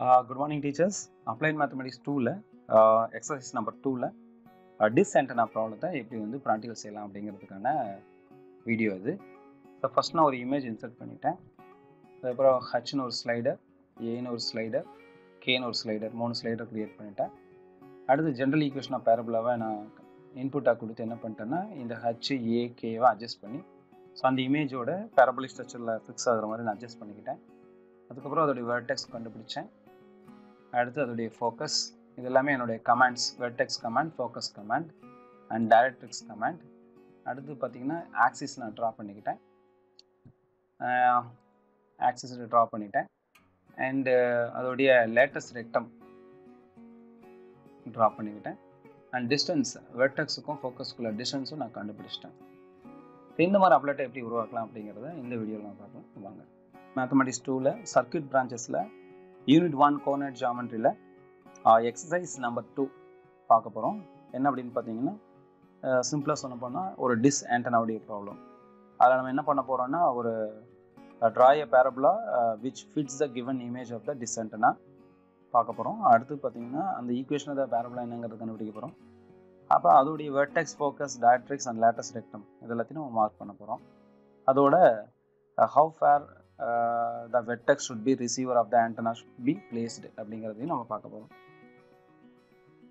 Good morning, teachers. Applied Mathematics 2ல exercise number 2ல டிஸ் antenna ப்ராப்ளத்தை எப்படி வந்து ப்ராக்டிகல் செய்யலாம் அப்படிங்கிறதுக்கான வீடியோ இது. ஸோ ஃபஸ்ட் நான் ஒரு இமேஜ் இன்சர்ட் பண்ணிட்டேன். அதுக்கப்புறம் ஹச்னு ஒரு ஸ்லைடர், ஏன்னு ஒரு ஸ்லைடர், கேன்னு ஒரு ஸ்லைடர், 3 ஸ்லைடர் க்ரியேட் பண்ணிட்டேன். அடுத்து ஜென்ரல் ஈக்குவேஷன் ஆஃப் பேரபுலாவை நான் இன்புட்டாக கொடுத்து என்ன பண்ணிட்டேன்னா இந்த ஹச் ஏ கேவை அட்ஜஸ்ட் பண்ணி ஸோ அந்த இமேஜோட பேரபோலிக் ஸ்ட்ரக்சரில் ஃபிக்ஸ் ஆகிற மாதிரி நான் அட்ஜஸ்ட் பண்ணிக்கிட்டேன். அதுக்கப்புறம் அதோடைய வெர்டெக்ஸ் கண்டுபிடிச்சேன். அடுத்து அதோடைய ஃபோக்கஸ், இது எல்லாமே என்னுடைய commands, vertex command, focus command and directrix command. அடுத்து பார்த்தீங்கன்னா ஆக்சிஸ் நான் ட்ரா பண்ணிக்கிட்டேன், ஆக்சிஸில் ட்ரா பண்ணிட்டேன். அண்டு அதோடைய லேட்டஸ்ட் ரெக்டம் ட்ரா பண்ணிக்கிட்டேன். அண்ட் டிஸ்டன்ஸ், வெர்டெக்ஸுக்கும் ஃபோக்கஸ்க்குள்ள டிஸ்டன்ஸும் நான் கண்டுபிடிச்சிட்டேன். இந்த மாதிரி அப்ளேட்டை எப்படி உருவாக்கலாம் அப்படிங்கிறத இந்த வீடியோவில் நான் பார்க்கலாம். வாங்க. மேத்தமெட்டிக்ஸ் 2ல சர்க்யூட் பிரான்ச்சஸில் யூனிட் 1 கோஆர்டினேட் ஜியாமெட்ரியில் எக்ஸசைஸ் நம்பர் 2 பார்க்க போகிறோம். என்ன அப்படின்னு பார்த்தீங்கன்னா சிம்பிளாக சொன்ன போனால் ஒரு டிஸ் ஆண்டனாவுடைய ப்ராப்ளம். அதில் நம்ம என்ன பண்ண போகிறோம்னா ஒரு draw a parabola which fits the given image of the dish antenna பார்க்க போகிறோம். அடுத்து பார்த்தீங்கன்னா அந்த ஈக்குவேஷன் ஆஃப் த பேரபுலா என்னங்கிறது கண்டுபிடிக்க போகிறோம். அப்புறம் அதோடைய vertex, focus, directrix and latus rectum இது எல்லாத்தையும் நம்ம மார்க் பண்ண போகிறோம். அதோட how far the vertex should be receiver of the antenna should be placed அப்படிங்கிறதையும் நம்ம பார்க்க போகிறோம்.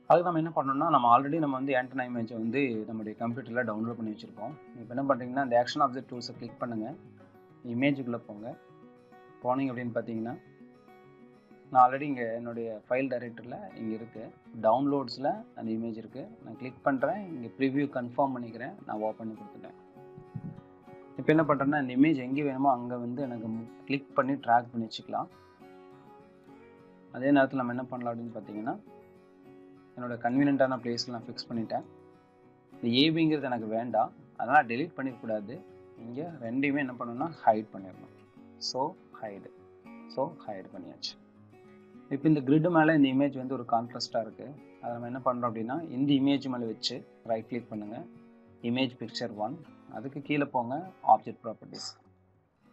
அதுக்கு நம்ம என்ன பண்ணோம்னா நம்ம ஆல்ரெடி வந்து ஆண்டனா இமேஜை வந்து நம்முடைய கம்ப்யூட்டரில் டவுன்லோட் பண்ணி வச்சுருக்கோம். இப்போ என்ன பண்ணுறீங்கன்னா அந்த ஆக்ஷன் ஆப்ஜெக்ட் டூல்ஸை கிளிக் பண்ணுங்கள், இமேஜுக்குள்ளே போனீங்க அப்படின்னு பார்த்தீங்கன்னா நான் ஆல்ரெடி இங்கே என்னுடைய ஃபைல் டைரக்டரியில் இங்கே இருக்குது, டவுன்லோட்ஸில் அந்த இமேஜ் இருக்குது. நான் கிளிக் பண்ணுறேன், இங்கே ப்ரிவ்யூ கன்ஃபார்ம் பண்ணிக்கிறேன், நான் ஓப்பன் பண்ணி கொடுத்துட்டேன். இப்போ என்ன பண்ணுறேன்னா இந்த இமேஜ் எங்கே வேணுமோ அங்கே எனக்கு கிளிக் பண்ணி ட்ராக் பண்ணி வச்சுக்கலாம். அதே நேரத்தில் நம்ம என்ன பண்ணலாம் அப்படின்னு பார்த்தீங்கன்னா என்னோடய கன்வீனியன்ட்டான பிளேஸில் நான் ஃபிக்ஸ் பண்ணிட்டேன். இந்த ஏபிங்கிறது எனக்கு வேண்டாம், அதனால் டெலீட் பண்ணிடக்கூடாது. இங்கே ரெண்டையுமே என்ன பண்ணணும்னா ஹைட் பண்ணிடணும். ஸோ ஹைட் பண்ணியாச்சு. இப்போ இந்த கிரிட் மேலே இந்த இமேஜ் ஒரு கான்ட்ராஸ்ட்டாக இருக்குது. அதை நம்ம என்ன பண்ணுறோம் அப்படின்னா இந்த இமேஜ் மேலே வச்சு ரைட் கிளிக் பண்ணுங்கள், இமேஜ் பிக்சர் 1, அதுக்கு கீழே போங்க ஆப்ஜெக்ட் ப்ராப்பர்ட்டிஸ்,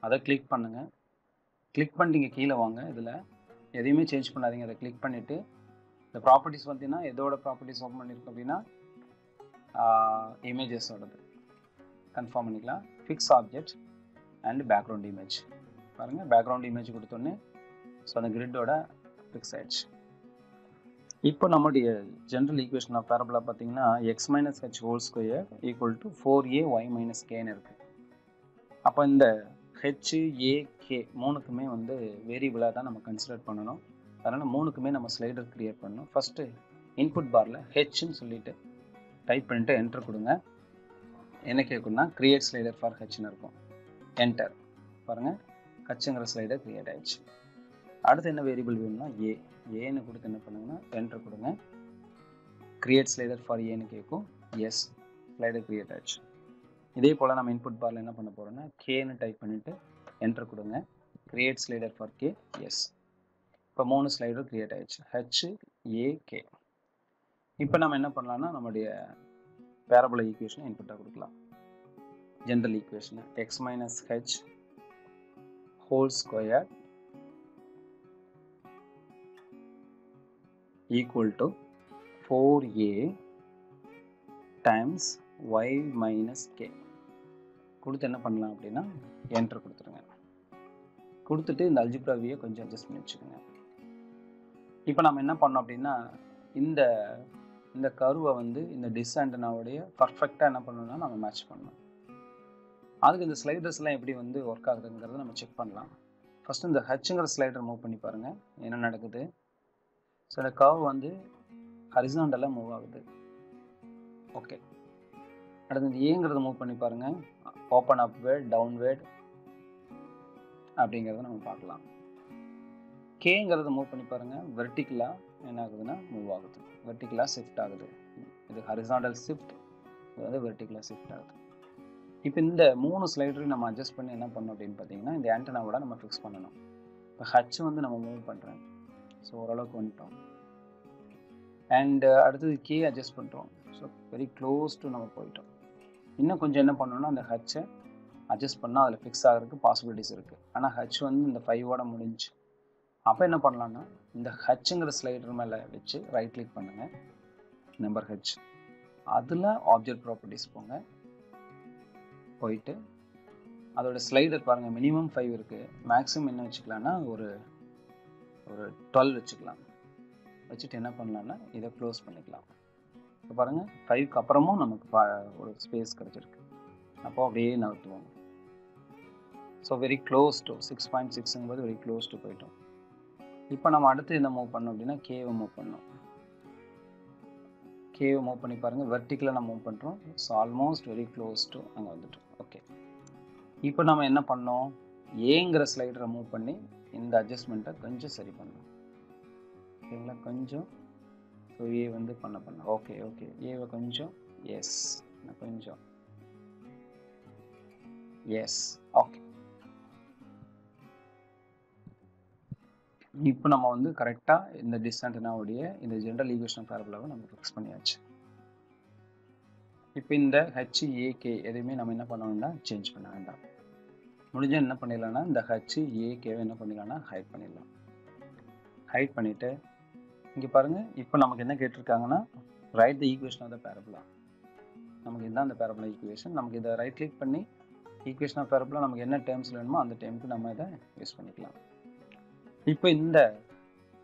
அதை கிளிக் பண்ணுங்கள். கிளிக் பண்ணிட்டு இங்கே கீழே வாங்க, இதில் எதையுமே சேஞ்ச் பண்ணாதீங்க. அதை கிளிக் பண்ணிவிட்டு இந்த ப்ராப்பர்ட்டிஸ் பார்த்தீங்கன்னா எதோட ப்ராப்பர்ட்டிஸ் ஓப்பன் பண்ணியிருக்கு அப்படின்னா இமேஜஸோடது கன்ஃபார்ம் பண்ணிக்கலாம். Fix object and background image பாருங்கள், பேக்ரவுண்ட் இமேஜ் கொடுத்தோன்னே ஸோ அந்த கிரிட்டோட ஃபிக்ஸ் ஆயிடுச்சு. இப்போ நம்மளுடைய ஜென்ரல் ஈக்குவேஷன் ஆஃப் பேரபுலா பார்த்தீங்கன்னா x - h whole square equal to 4ay - kன்னு இருக்குது. அப்போ இந்த h, a, k மூணுக்குமே வேரியபிளாக தான் நம்ம கன்சிடர் பண்ணணும். அதனால் மூணுக்குமே நம்ம ஸ்லைடர் க்ரியேட் பண்ணணும். ஃபஸ்ட்டு இன்புட் பாரில் ஹெச்ன்னு சொல்லிவிட்டு டைப் பண்ணிவிட்டு என்டர் கொடுங்க. என்ன கேட்குன்னா க்ரியேட் ஸ்லைடர் ஃபார் ஹெச்னு இருக்கும். என்டர் பாருங்கள், ஹச்சுங்கிற ஸ்லைடர் க்ரியேட் ஆகிடுச்சு. அடுத்து என்ன வேரியபிள் வேணும்னா ஏன்னு கொடுத்து என்ன பண்ணுங்கன்னா என்டர் கொடுங்க. கிரியேட் ஸ்லைடர் ஃபார் ஏன்னு கேட்கும், எஸ், ஸ்லைடர் கிரியேட் ஆயிடுச்சு. இதே போல் நம்ம இன்புட் பாரில் என்ன பண்ண போகிறோம்னா கேன்னு டைப் பண்ணிவிட்டு என்டர் கொடுங்க. Create slider for k, s. இப்போ 3 ஸ்லைடர் கிரியேட் ஆயிடுச்சு, ஹெச், ஏ, கே. இப்போ நம்ம என்ன பண்ணலாம்னா நம்முடைய பேரபோலா ஈக்குவேஷனை இன்புட்டாக கொடுக்கலாம். ஜென்ரல் ஈக்குவேஷனை x - h whole square equal to 4a times y minus k கொடுத்து என்ன பண்ணலாம் அப்படின்னா என்டர் கொடுத்துருங்க. கொடுத்துட்டு இந்த அல்ஜிப்ரா வியை கொஞ்சம் அட்ஜஸ்ட் பண்ணி வச்சுக்கோங்க. இப்போ நம்ம என்ன பண்ணோம் அப்படின்னா இந்த கர்வை இந்த டிஸ் ஆண்டனாவுடைய பர்ஃபெக்டாக என்ன பண்ணணும்னா நம்ம மேட்ச் பண்ணணும். அதுக்கு இந்த ஸ்லைடர்ஸ்லாம் எப்படி ஒர்க் ஆகுதுங்கிறத நம்ம செக் பண்ணலாம். ஃபஸ்ட்டு இந்த ஹச்சுங்கிற ஸ்லைடர் மூவ் பண்ணி பாருங்கள் என்ன நடக்குது. ஸோ இந்த கர்வ் ஹரிசாண்டலாக மூவ் ஆகுது. ஓகே, அடுத்து இந்த ஏங்கிறத மூவ் பண்ணி பாருங்கள், ஓப்பன் அப்வேர்ட், டவுன்வேர்ட் அப்படிங்கிறத நம்ம பார்க்கலாம். கேங்கிறத மூவ் பண்ணி பாருங்கள், வெர்டிக்கலாக என்ன ஆகுதுன்னா மூவ் ஆகுது, வெர்டிக்கலாக ஷிஃப்ட் ஆகுது. இது ஹரிசாண்டல் ஷிஃப்ட், இது வெர்டிக்கலாக ஷிஃப்ட் ஆகுது. இப்போ இந்த 3 ஸ்லைடரையும் நம்ம அட்ஜஸ்ட் பண்ணி என்ன பண்ணோம் அப்படின்னு பார்த்தீங்கன்னா இந்த ஆண்டனாவோட நம்ம ஃபிக்ஸ் பண்ணணும். இப்போ ஹச் நம்ம மூவ் பண்ணுறேன், ஸோ ஓரளவுக்கு வந்துட்டோம். அண்ட் அடுத்தது கே அட்ஜஸ்ட் பண்ணுறோம், ஸோ வெரி க்ளோஸ் டு நம்ம போயிட்டோம். இன்னும் கொஞ்சம் என்ன பண்ணோம்னா அந்த ஹச்சை அட்ஜஸ்ட் பண்ணால் அதில் ஃபிக்ஸ் ஆகிறதுக்கு பாசிபிலிட்டிஸ் இருக்குது. ஆனால் ஹச் இந்த 5ஓட முடிஞ்சு அப்போ என்ன பண்ணலான்னா இந்த ஹெச்ங்கிற ஸ்லைடர் மேலே வச்சு ரைட் கிளிக் பண்ணுங்க, நம்பர் ஹெச். அதில் ஆப்ஜெக்ட் ப்ராப்பர்ட்டிஸ் போங்க, போயிட்டு அதோட ஸ்லைடர் பாருங்கள், மினிமம் 5 இருக்குது, மேக்ஸிமம் என்ன வச்சுக்கலான்னா ஒரு 12 வச்சுக்கலாம். வச்சுட்டு என்ன பண்ணலான்னா இதை க்ளோஸ் பண்ணிக்கலாம். இப்போ பாருங்கள் 5க்கு அப்புறமும் நமக்கு ஒரு ஸ்பேஸ் கிடச்சிருக்கு. அப்போ அப்படியே நகர்த்துவோம். ஸோ வெரி க்ளோஸ் டு 6.6ங்கும்போது வெரி க்ளோஸ் டு போயிட்டோம். இப்போ நம்ம அடுத்து என்ன மூவ் பண்ணோம் அப்படின்னா கேவை மூவ் பண்ணோம். கேவை மூவ் பண்ணி பாருங்கள், வெர்டிக்கலாக நம்ம மூவ் பண்ணுறோம். So almost very close to அங்கே வந்துட்டோம். ஓகே, இப்போ நம்ம என்ன பண்ணோம், ஏங்கிற ஸ்லைடரை மூவ் பண்ணி இந்த அட்ஜஸ்ட்மெண்ட்டை கொஞ்சம் சரி பண்ணோம். ஓகேங்களா, கொஞ்சம். ஸோ ஏ வந்து பண்ண ஓகே ஓகே, ஏவை கொஞ்சம் எஸ், கொஞ்சம் எஸ். ஓகே, இப்போ நம்ம வந்து கரெக்டாக இந்த டிஸ்ஆண்டனாவுடைய இந்த ஜென்ரல் ஈக்குவேஷன் பேரபோலாவை நம்ம ஃபிக்ஸ் பண்ணியாச்சு. இப்போ இந்த ஹெச்ஏகே எதையுமே நம்ம என்ன பண்ணணும்னா சேஞ்ச் பண்ண வேண்டாம். முடிஞ்சால் என்ன பண்ணிடலாம்னா இந்த ஹெச்ஏகேவை என்ன பண்ணிடலாம்னா ஹைட் பண்ணிடலாம். ஹைட் பண்ணிவிட்டு இங்கே பாருங்கள், இப்போ நமக்கு என்ன கேட்டிருக்காங்கன்னா write the equation of the parabola. நமக்கு இதுதான் அந்த பேரபோலா ஈக்குவேஷன். நமக்கு இதை ரைட் கிளிக் பண்ணி ஈக்குவேஷன் ஆஃப் பேரபோலா நமக்கு என்ன டேர்ம்ஸ் வேணுமோ அந்த டேர்முக்கு நம்ம இதை யூஸ் பண்ணிக்கலாம். இப்போ இந்த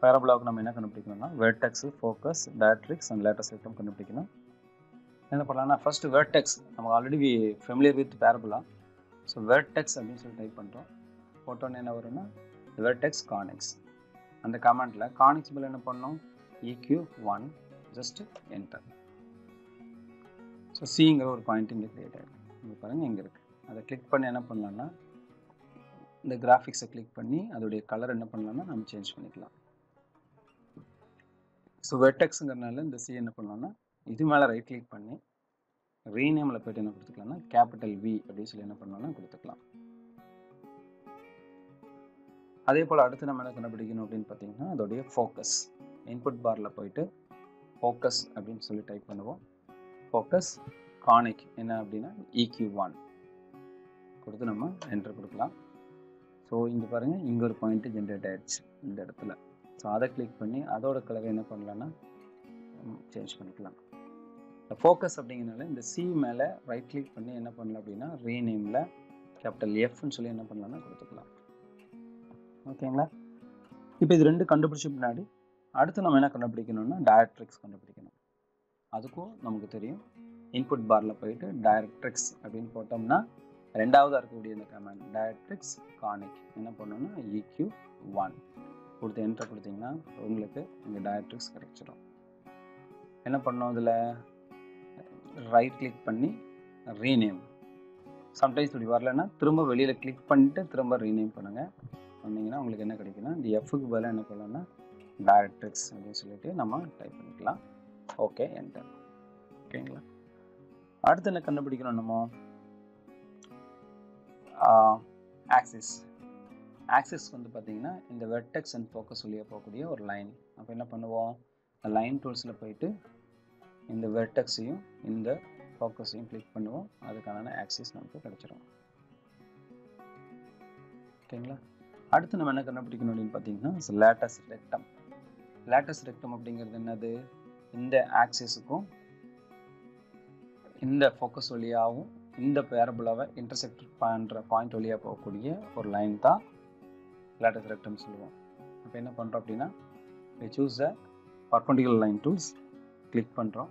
பேரபோலாவுக்கு நம்ம என்ன கண்டுபிடிக்கணும்னா vertex, focus, directrix and latus rectum கண்டுபிடிக்கணும். என்ன பண்ணலாம்னா ஃபர்ஸ்ட் வெர்டெக்ஸ், நமக்கு already familiar with parabola. So vertex அப்படின்னு சொல்லி டைப் பண்ணுறோம். போட்டோன்னு என்ன வரும்னா வெர்டெக்ஸ் கானிக்ஸ். அந்த கமெண்ட்டில் கானிக்ஸ் பில் என்ன பண்ணோம், EQ1, ஜஸ்ட் என்டர். ஸோ சிங்கிற ஒரு பாயிண்ட் இங்கே கிரியேட் ஆகிடும். இங்கே பாருங்கள் இங்கே இருக்குது. அதை கிளிக் பண்ணி என்ன பண்ணலான்னா இந்த கிராஃபிக்ஸை கிளிக் பண்ணி அதோடைய கலர் என்ன பண்ணலாம்னா நம்ம சேஞ்ச் பண்ணிக்கலாம். ஸோ வெர்டெக்ஸுங்கிறனால இந்த சி என்ன பண்ணலாம்னா இது மேலே ரைட் கிளிக் பண்ணி ரீநேமில் போய்ட்டு என்ன கொடுத்துக்கலாம்னா கேபிட்டல் V அப்படின்னு சொல்லி என்ன பண்ணலாம்னா கொடுத்துக்கலாம். அதே போல் அடுத்து நம்ம என்ன கண்டுபிடிக்கணும் அப்படின்னு பார்த்தீங்கன்னா அதோடைய ஃபோக்கஸ். இன்புட் பாரில் போயிட்டு ஃபோக்கஸ் அப்படின்னு சொல்லி டைப் பண்ணுவோம். ஃபோக்கஸ் கானிக் என்ன அப்படின்னா EQ1 கொடுத்து நம்ம என்டர் கொடுக்கலாம். ஸோ இங்கே பாருங்கள், இங்கே ஒரு பாயிண்ட்டு ஜென்ரேட் ஆகிடுச்சு இந்த இடத்துல. ஸோ அதை கிளிக் பண்ணி அதோட கலரை என்ன பண்ணலான்னா சேஞ்ச் பண்ணிக்கலாம். இந்த ஃபோக்கஸ் அப்படிங்கிறனால இந்த சி மேலே ரைட் கிளிக் பண்ணி என்ன பண்ணலாம் அப்படின்னா ரீநேமில் கேபிட்டல் Fன்னு சொல்லி என்ன பண்ணலாம்னா கொடுத்துக்கலாம். ஓகேங்களா, இப்போ இது ரெண்டு கண்டுபிடிச்ச பின்னாடி அடுத்து நம்ம என்ன கண்டுபிடிக்கணும்னா டைரக்ட்ரிக்ஸ் கண்டுபிடிக்கணும். அதுக்கும் நமக்கு தெரியும், இன்புட் பாரில் போயிட்டு டைரக்ட்ரிக்ஸ் அப்படின்னு போட்டோம்னா ரெண்டாவதாக இருக்கக்கூடிய இந்த கமாண்ட் டைரக்ட்ரிக்ஸ் கானிக் என்ன பண்ணணும்னா EQ1 கொடுத்து என்டர் கொடுத்தீங்கன்னா உங்களுக்கு இங்கே டைரக்ட்ரிக்ஸ் கிடைச்சிடும். என்ன பண்ணோம், இதில் ரைட் கிளிக் பண்ணி ரீநேம். சம்டைம்ஸ் இப்படி வரலன்னா திரும்ப வெளியில் கிளிக் பண்ணிட்டு திரும்ப ரீநேம் பண்ணுங்கள். பண்ணிங்கன்னா உங்களுக்கு என்ன கிடைக்குன்னா இந்த எஃப்க்கு பதிலாக என்ன பண்ணலாம்னா டைரக்ட்ரிக்ஸ் அப்படின்னு சொல்லிட்டு நம்ம டைப் பண்ணிக்கலாம். Okay enter. ஓகேங்களா, அடுத்து என்ன கண்டுபிடிக்கணும் நம்ம ஆக்சிஸ். ஆக்சிஸ் வந்து பார்த்தீங்கன்னா இந்த வெர்டெக்ஸ் அண்ட் ஃபோக்கஸ் வழியாக போகக்கூடிய ஒரு லைன். அப்போ என்ன பண்ணுவோம், லைன் டூல்ஸில் போயிட்டு இந்த வெர்டெக்ஸையும் இந்த ஃபோக்கஸையும் கிளிக் பண்ணுவோம். அதுக்கான ஆக்சிஸ் நமக்கு கிடைச்சிடும். ஓகேங்களா, அடுத்து நம்ம என்ன கண்டுபிடிக்கணும் அப்படின்னு பார்த்தீங்கன்னா லேட்டஸ்ட் ரெக்டம். லேட்டஸ்ட் ரெக்டம் அப்படிங்கிறது என்னது, இந்த ஆக்சிஸுக்கும் இந்த ஃபோக்கஸ் வழியாகவும் இந்த பேரபோலாவை இன்டர்செக்ட் பண்ணுற பாயிண்ட் வழியாக போகக்கூடிய ஒரு லைன் தான் லேட்டஸ்ட் ரெக்டம் சொல்லுவோம். இப்போ என்ன பண்ணுறோம் அப்படின்னா choose the perpendicular line tools click பண்ணுறோம்.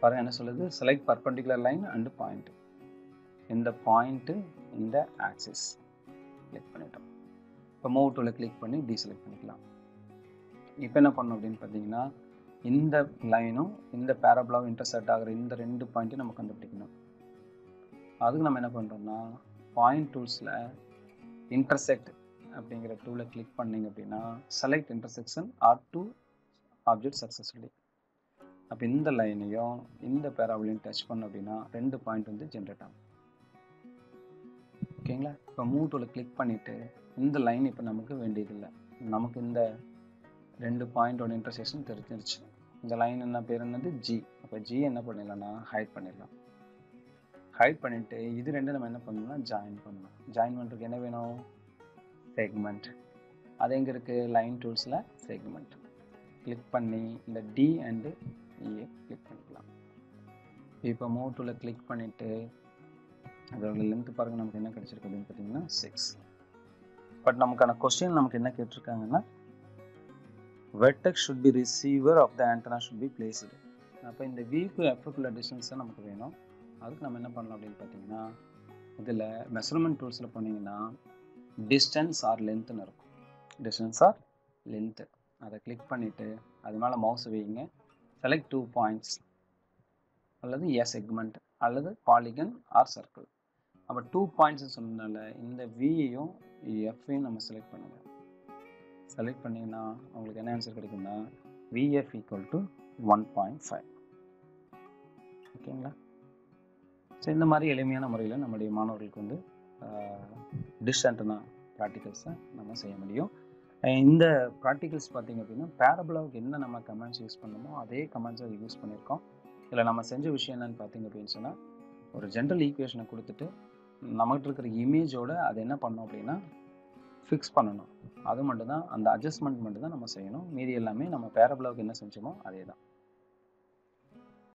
பாருங்கள் என்ன சொல்லுது, select perpendicular line and point. இந்த பாயிண்ட்டு இந்த ஆக்சிஸ் கிளிக் பண்ணிட்டோம். இப்போ மூவ் டூவில் கிளிக் பண்ணி டீசெலக்ட் பண்ணிக்கலாம். இப்போ என்ன பண்ணணும் அப்படின்னு பார்த்தீங்கன்னா இந்த லைனும் இந்த பேரபோலாவும் இன்டர்செக்ட் ஆகிற இந்த ரெண்டு பாயிண்ட்டும் நம்ம கண்டுபிடிக்கணும். அதுக்கு நம்ம என்ன பண்ணுறோம்னா பாயிண்ட் டூல்ஸில் இன்டர்செக்ட் அப்படிங்கிற டூலை கிளிக் பண்ணிங்க அப்படின்னா select intersection or two object successfully. அப்போ இந்த லைனையும் இந்த பேராபோலையும் டச் பண்ணோம் அப்படின்னா ரெண்டு பாயிண்ட் வந்து ஜென்ரேட் ஆகும். ஓகேங்களா, இப்போ மூவ் டூவில் கிளிக் பண்ணிவிட்டு இந்த லைன் இப்போ நமக்கு வேண்டியதில்லை. நமக்கு இந்த ரெண்டு பாயிண்டோட இன்டர்செக்ஷன் தெரிஞ்சிருச்சு. இந்த லைன் என்ன பேர் என்னது G. அப்போ G என்ன பண்ணிடலாம்னா ஹைட் பண்ணிடலாம். ஹைட் பண்ணிவிட்டு இது ரெண்டு நம்ம என்ன பண்ணணும்னா ஜாயின் பண்ணணும். ஜாயின் பண்ணுறதுக்கு என்ன வேணும், செக்மெண்ட். அது எங்கே இருக்குது? லைன் டூல்ஸில் செக்மெண்ட் கிளிக் பண்ணி இந்த டி அண்டு இஏ கிளிக் பண்ணிக்கலாம். இப்போ மூவ் டூவில் கிளிக் பண்ணிவிட்டு அதோட லென்த் பாருங்கள் நமக்கு என்ன கிடச்சிருக்கு அப்படின்னு பார்த்தீங்கன்னா 6. பட் நமக்கான கொஸ்டின் நமக்கு என்ன கேட்டிருக்காங்கன்னா vertex should be receiver of the antenna should be placed. அப்போ இந்த விக்கு எஃப்க்குள்ள டிஸ்டன்ஸ் தான் நமக்கு வேணும். அதுக்கு நம்ம என்ன பண்ணலாம் அப்படின்னு பார்த்தீங்கன்னா இதில் மெஷர்மெண்ட் டூல்ஸில் போனீங்கன்னா டிஸ்டன்ஸ் ஆர் லென்த்துன்னு இருக்கும். டிஸ்டன்ஸ் ஆர் லென்த்து அதை கிளிக் பண்ணிவிட்டு அது மேலே மவுஸ் வைங்க. செலக்ட் 2 பாயிண்ட்ஸ் அல்லது ஏ செக்மெண்ட் அல்லது பாலிகன் ஆர் சர்க்கிள். அப்போ 2 பாயிண்ட்ஸ்னு சொன்னதுனால இந்த வியையும் எஃப்ஐயும் நம்ம செலக்ட் பண்ணுங்கள். செலக்ட் பண்ணிங்கன்னா உங்களுக்கு என்ன ஆன்சர் கிடைக்கும்னா விஎஃப் ஈக்குவல் டு 1.5. ஓகேங்களா? ஸோ இந்த மாதிரி எளிமையான முறையில் நம்முடைய மாணவர்களுக்கு வந்து டிஷ் ஆண்டனா ப்ராக்டிகல்ஸை நம்ம செய்ய முடியும். இந்த ப்ராக்டிகல்ஸ் பார்த்திங்க அப்படின்னா பேரபோலாவுக்கு என்ன நம்ம கமெண்ட்ஸ் யூஸ் பண்ணணுமோ அதே கமெண்ட்ஸை யூஸ் பண்ணியிருக்கோம். இதில் நம்ம செஞ்ச விஷயம் என்னென்னு பார்த்திங்க அப்படின்னு சொன்னால் ஒரு ஜென்ரல் ஈக்குவேஷனை கொடுத்துட்டு நம்மகிட்ட இருக்கிற இமேஜோடு அதை என்ன பண்ணோம் அப்படின்னா ஃபிக்ஸ் பண்ணணும். அது மட்டும் தான், அந்த அட்ஜஸ்ட்மெண்ட் மட்டும் தான் நம்ம செய்யணும். மீதி எல்லாமே நம்ம பேரபோலாவுக்கு என்ன செஞ்சோமோ அதே தான்.